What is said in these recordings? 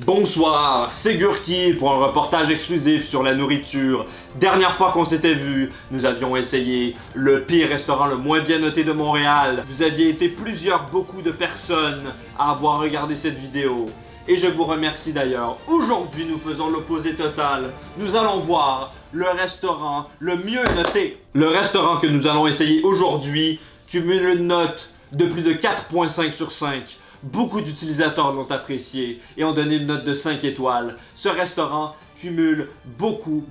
Bonsoir, c'est Gurki pour un reportage exclusif sur la nourriture. Dernière fois qu'on s'était vu, nous avions essayé le pire restaurant le moins bien noté de Montréal. Vous aviez été beaucoup de personnes à avoir regardé cette vidéo. Et je vous remercie d'ailleurs. Aujourd'hui, nous faisons l'opposé total. Nous allons voir le restaurant le mieux noté. Le restaurant que nous allons essayer aujourd'hui cumule une note de plus de 4.5 sur 5. Beaucoup d'utilisateurs l'ont apprécié et ont donné une note de 5 étoiles. Ce restaurant cumule beaucoup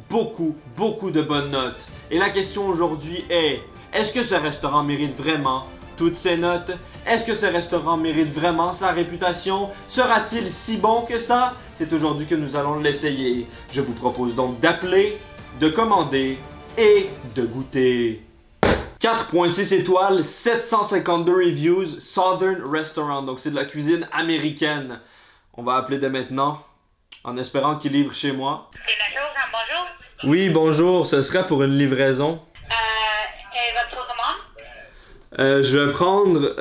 de bonnes notes. Et la question aujourd'hui est, est-ce que ce restaurant mérite vraiment toutes ces notes? Est-ce que ce restaurant mérite vraiment sa réputation? Sera-t-il si bon que ça? C'est aujourd'hui que nous allons l'essayer. Je vous propose donc d'appeler, de commander et de goûter. 4.6 étoiles, 752 reviews, Southern Restaurant. Donc c'est de la cuisine américaine. On va appeler dès maintenant, en espérant qu'il livre chez moi. Bonjour. Oui, bonjour. Ce serait pour une livraison. Et votre commande? Je vais prendre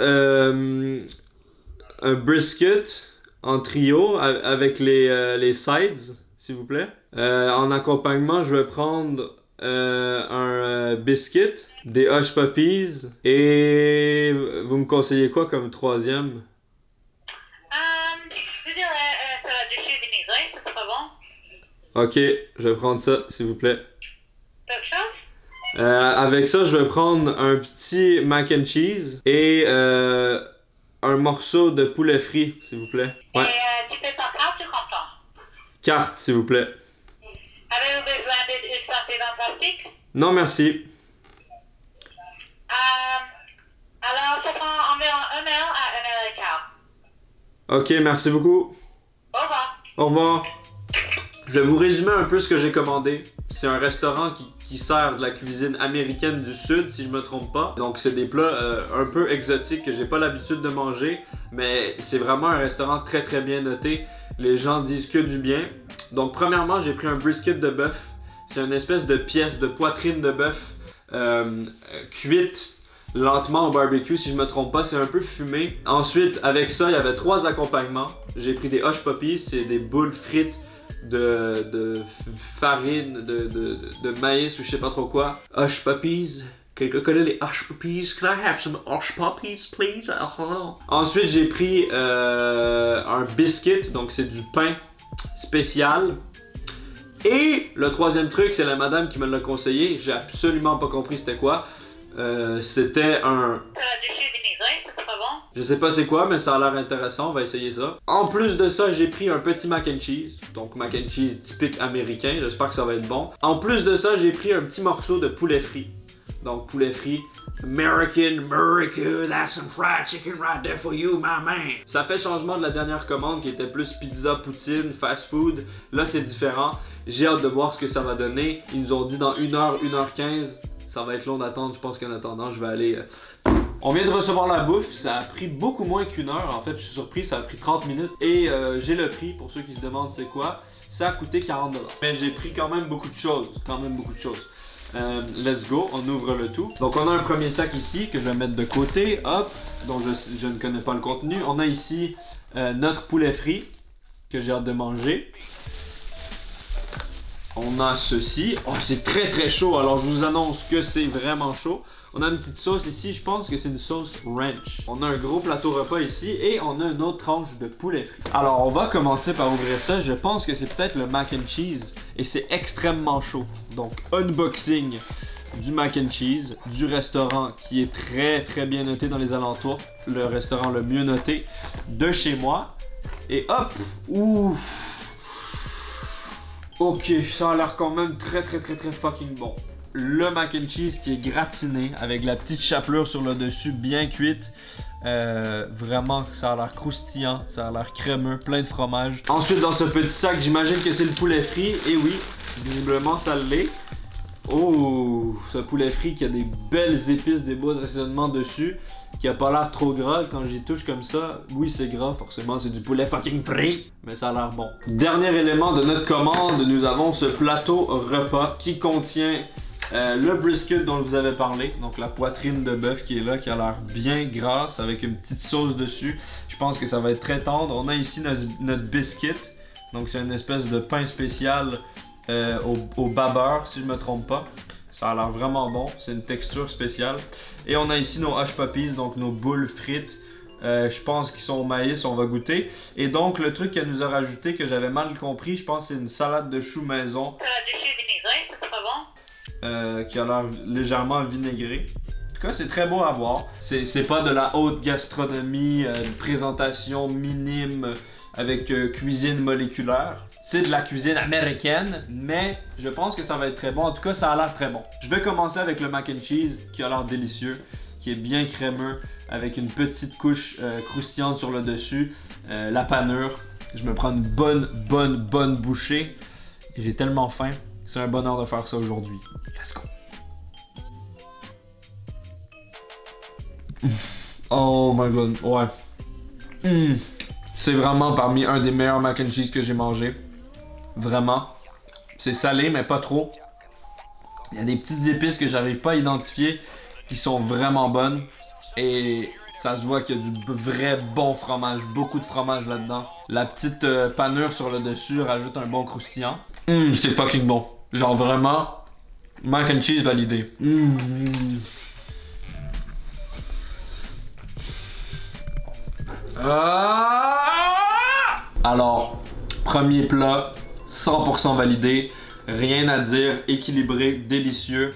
un brisket en trio avec les sides, s'il vous plaît. En accompagnement, je vais prendre un biscuit, des hush puppies et vous me conseillez quoi comme troisième? Je dirais du chili vinaigré, c'est pas bon. Ok, je vais prendre ça, s'il vous plaît. D'autres choses? Avec ça, je vais prendre un petit mac and cheese et un morceau de poulet frit, s'il vous plaît. Ouais. Et tu fais par carte ou comptant? Carte, s'il vous plaît. Avez-vous besoin d'une sortie dans le plastique? Non, merci. Alors, ça prend environ 1 heure à 1 heure et quart. Ok, merci beaucoup. Au revoir. Au revoir. Je vais vous résumer un peu ce que j'ai commandé. C'est un restaurant qui sert de la cuisine américaine du Sud, si je me trompe pas. Donc c'est des plats un peu exotiques que j'ai pas l'habitude de manger, mais c'est vraiment un restaurant très bien noté. Les gens disent que du bien. Donc premièrement, j'ai pris un brisket de bœuf. C'est une espèce de pièce de poitrine de bœuf cuite lentement au barbecue, si je me trompe pas, c'est un peu fumé. Ensuite, avec ça, il y avait 3 accompagnements. J'ai pris des hush puppies, c'est des boules frites de farine, de maïs ou je sais pas trop quoi. Hush puppies. Quelqu'un connaît les hush puppies? Can I have some hush puppies, please? Ensuite, j'ai pris un biscuit, donc c'est du pain spécial. Et le troisième truc, c'est la madame qui me l'a conseillé. J'ai absolument pas compris c'était quoi. C'était un... Du chili vinaigré, c'est pas bon. Je sais pas c'est quoi, mais ça a l'air intéressant, on va essayer ça. En plus de ça, j'ai pris un petit mac and cheese. Donc mac and cheese typique américain, j'espère que ça va être bon. En plus de ça, j'ai pris un petit morceau de poulet frit. Donc poulet frit, American, that's some fried chicken right there for you, my man. Ça fait changement de la dernière commande qui était plus pizza, poutine, fast food. Là c'est différent. J'ai hâte de voir ce que ça va donner. Ils nous ont dit dans 1h, 1h15. Ça va être long d'attendre, je pense qu'en attendant, je vais aller... On vient de recevoir la bouffe, ça a pris beaucoup moins qu'1 heure. En fait, je suis surpris, ça a pris 30 minutes. Et j'ai le prix, pour ceux qui se demandent c'est quoi. Ça a coûté 40$. Mais j'ai pris quand même beaucoup de choses, let's go, on ouvre le tout. Donc on a un premier sac ici que je vais mettre de côté, hop, dont je ne connais pas le contenu. On a ici notre poulet frit, que j'ai hâte de manger. On a ceci. Oh, c'est très chaud, alors je vous annonce que c'est vraiment chaud. On a une petite sauce ici, je pense que c'est une sauce ranch. On a un gros plateau repas ici et on a une autre tranche de poulet frit. Alors on va commencer par ouvrir ça. Je pense que c'est peut-être le mac and cheese et c'est extrêmement chaud. Donc unboxing du mac and cheese du restaurant qui est très bien noté dans les alentours. Le restaurant le mieux noté de chez moi. Et hop, ouf. Ok, ça a l'air quand même très fucking bon. Le mac and cheese qui est gratiné avec la petite chapelure sur le dessus bien cuite. Vraiment, ça a l'air croustillant, ça a l'air crémeux, plein de fromage. Ensuite, dans ce petit sac, j'imagine que c'est le poulet frit. Et oui, visiblement, ça l'est. Oh, ce poulet frit qui a des belles épices, des beaux assaisonnements dessus, qui a pas l'air trop gras quand j'y touche comme ça. Oui, c'est gras, forcément, c'est du poulet fucking frit, mais ça a l'air bon. Dernier élément de notre commande, nous avons ce plateau repas qui contient le brisket dont je vous avais parlé, donc la poitrine de bœuf qui est là, qui a l'air bien grasse avec une petite sauce dessus. Je pense que ça va être très tendre. On a ici notre biscuit. Donc c'est une espèce de pain spécial au beurre, si je me trompe pas. Ça a l'air vraiment bon, c'est une texture spéciale. Et on a ici nos hush puppies, donc nos boules frites. Je pense qu'ils sont au maïs, on va goûter. Et donc le truc qu'elle nous a rajouté que j'avais mal compris, je pense que c'est une salade de choux maison. Salade de choux vinaigrée, ça sera bon. Qui a l'air légèrement vinaigré. En tout cas, c'est très beau à voir. C'est pas de la haute gastronomie, présentation minime avec cuisine moléculaire. C'est de la cuisine américaine, mais je pense que ça va être très bon. En tout cas, ça a l'air très bon. Je vais commencer avec le mac and cheese, qui a l'air délicieux, qui est bien crémeux, avec une petite couche croustillante sur le dessus. La panure. Je me prends une bonne bouchée. Et j'ai tellement faim. C'est un bonheur de faire ça aujourd'hui. Let's go. Oh my god, ouais. C'est vraiment parmi un des meilleurs mac and cheese que j'ai mangé. Vraiment. C'est salé, mais pas trop. Il y a des petites épices que j'arrive pas à identifier qui sont vraiment bonnes. Et ça se voit qu'il y a du vrai bon fromage. Beaucoup de fromage là-dedans. La petite panure sur le dessus rajoute un bon croustillant. C'est fucking bon. Genre vraiment, mac and cheese validé. Alors, premier plat, 100% validé, rien à dire, équilibré, délicieux.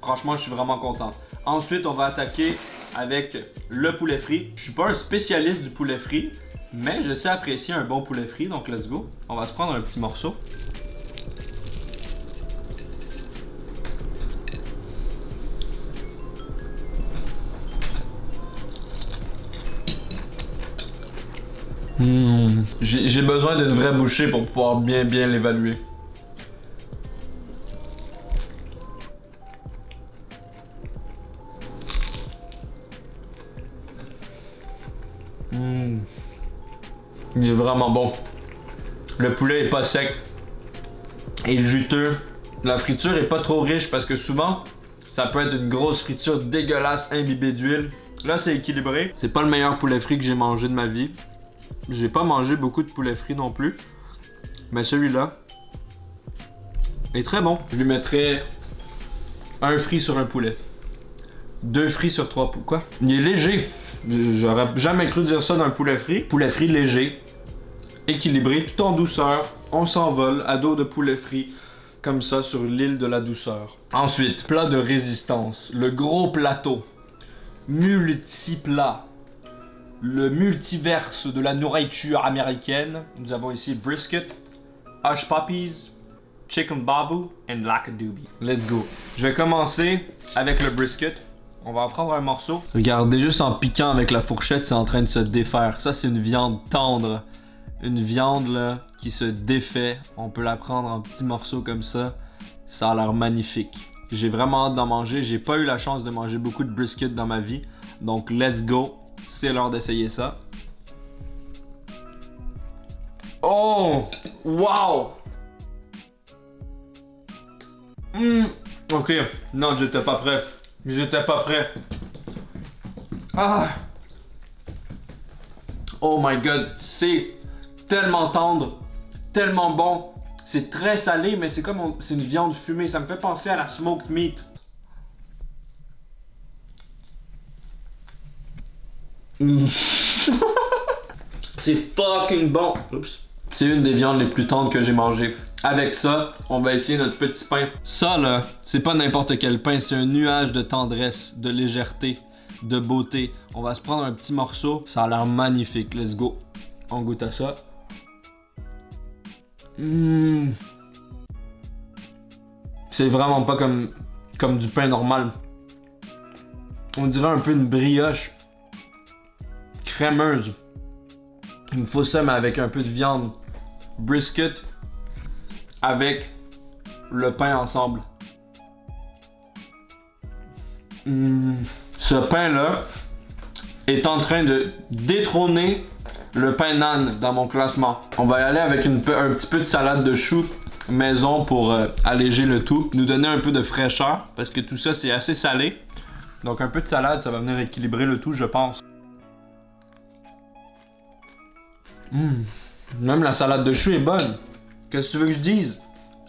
Franchement, je suis vraiment content. Ensuite, on va attaquer avec le poulet frit. Je suis pas un spécialiste du poulet frit, mais je sais apprécier un bon poulet frit, donc let's go. On va se prendre un petit morceau. J'ai besoin d'une vraie bouchée pour pouvoir bien l'évaluer. Il est vraiment bon. Le poulet est pas sec et juteux. La friture est pas trop riche parce que souvent ça peut être une grosse friture dégueulasse imbibée d'huile. Là c'est équilibré. C'est pas le meilleur poulet frit que j'ai mangé de ma vie. J'ai pas mangé beaucoup de poulet frit non plus. Mais celui-là est très bon. Je lui mettrais un frit sur un poulet. 2 frits sur 3 poulets. Quoi? Il est léger. J'aurais jamais cru dire ça d'un poulet frit. Poulet frit léger, équilibré, tout en douceur. On s'envole à dos de poulet frit, comme ça sur l'île de la douceur. Ensuite, plat de résistance. Le gros plateau. Multiplat. Le multiverse de la nourriture américaine. Nous avons ici brisket, hush puppies, chicken babu and lakadoobie. Let's go. Je vais commencer avec le brisket. On va en prendre un morceau. Regardez, juste en piquant avec la fourchette, c'est en train de se défaire. Ça, c'est une viande tendre. Une viande là qui se défait. On peut la prendre en petits morceaux comme ça. Ça a l'air magnifique. J'ai vraiment hâte d'en manger. J'ai pas eu la chance de manger beaucoup de brisket dans ma vie. Donc, let's go. C'est l'heure d'essayer ça. Oh! Wow! Ok. Non, j'étais pas prêt. J'étais pas prêt. Ah! Oh my god. C'est tellement tendre. Tellement bon. C'est très salé, mais c'est comme c'est une viande fumée. Ça me fait penser à la smoked meat. C'est fucking bon. Oups. C'est une des viandes les plus tendres que j'ai mangées. Avec ça, on va essayer notre petit pain. Ça là, c'est pas n'importe quel pain, c'est un nuage de tendresse, de légèreté, de beauté. On va se prendre un petit morceau. Ça a l'air magnifique. Let's go. On goûte à ça. C'est vraiment pas comme du pain normal. On dirait un peu une brioche crémeuse. Il me faut ça, mais avec un peu de viande. Brisket avec le pain ensemble. Ce pain-là est en train de détrôner le pain naan dans mon classement. On va y aller avec un petit peu de salade de choux maison pour alléger le tout. Nous donner un peu de fraîcheur parce que tout ça c'est assez salé. Donc un peu de salade, ça va venir équilibrer le tout, je pense. Même la salade de choux est bonne. Qu'est-ce que tu veux que je dise?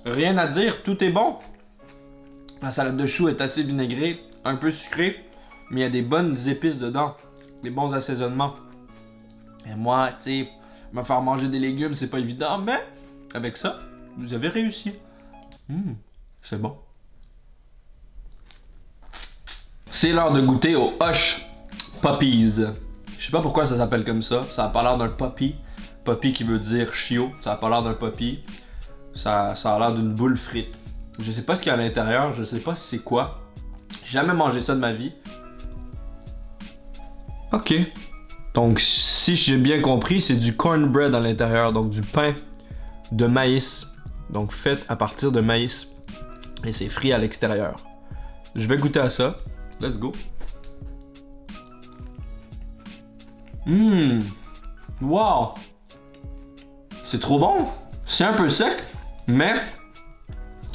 Rien à dire, tout est bon. La salade de choux est assez vinaigrée, un peu sucrée, mais il y a des bonnes épices dedans. Des bons assaisonnements. Et moi, tu sais, me faire manger des légumes, c'est pas évident, mais avec ça, vous avez réussi. C'est bon. C'est l'heure de goûter au Hush Puppies. Je sais pas pourquoi ça s'appelle comme ça. Ça a pas l'air d'un puppy. Puppy qui veut dire chiot. Ça a pas l'air d'un puppy. Ça a l'air d'une boule frite. Je sais pas ce qu'il y a à l'intérieur. Je sais pas si c'est quoi. J'ai jamais mangé ça de ma vie. Ok. Donc, si j'ai bien compris, c'est du cornbread à l'intérieur. Donc, du pain de maïs. Donc, fait à partir de maïs. Et c'est frit à l'extérieur. Je vais goûter à ça. Let's go. Wow. C'est trop bon. C'est un peu sec, mais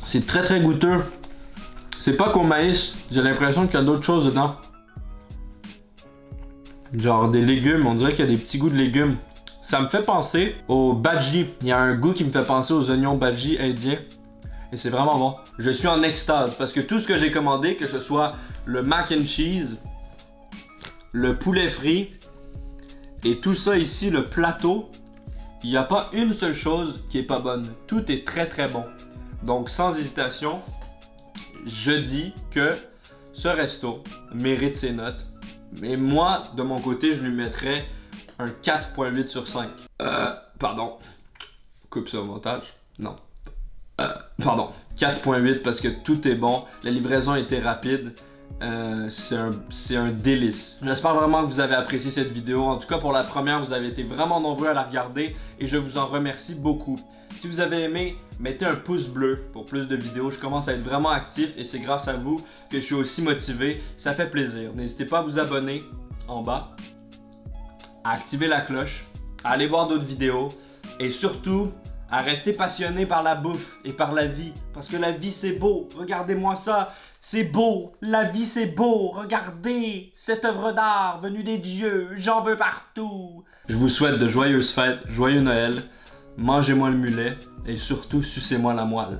c'est très très goûteux. C'est pas qu'au maïs. J'ai l'impression qu'il y a d'autres choses dedans. Genre des légumes. On dirait qu'il y a des petits goûts de légumes. Ça me fait penser au bhaji. Il y a un goût qui me fait penser aux oignons bhaji indiens. Et c'est vraiment bon. Je suis en extase parce que tout ce que j'ai commandé, que ce soit le mac and cheese, le poulet frit et tout ça ici, le plateau, il n'y a pas une seule chose qui est pas bonne. Tout est très très bon. Donc sans hésitation, je dis que ce resto mérite ses notes. Mais moi, de mon côté, je lui mettrais un 4.8 sur 5. Pardon. Coupe ça au montage. Non. Pardon, 4.8 parce que tout est bon, la livraison était rapide, c'est un délice. J'espère vraiment que vous avez apprécié cette vidéo. En tout cas pour la première, vous avez été vraiment nombreux à la regarder et je vous en remercie beaucoup. Si vous avez aimé, mettez un pouce bleu pour plus de vidéos. Je commence à être vraiment actif et c'est grâce à vous que je suis aussi motivé. Ça fait plaisir. N'hésitez pas à vous abonner en bas, à activer la cloche, à aller voir d'autres vidéos et surtout à rester passionné par la bouffe et par la vie. Parce que la vie c'est beau. Regardez-moi ça. C'est beau. La vie c'est beau. Regardez cette œuvre d'art venue des dieux. J'en veux partout. Je vous souhaite de joyeuses fêtes, joyeux Noël. Mangez-moi le mulet et surtout sucez-moi la moelle.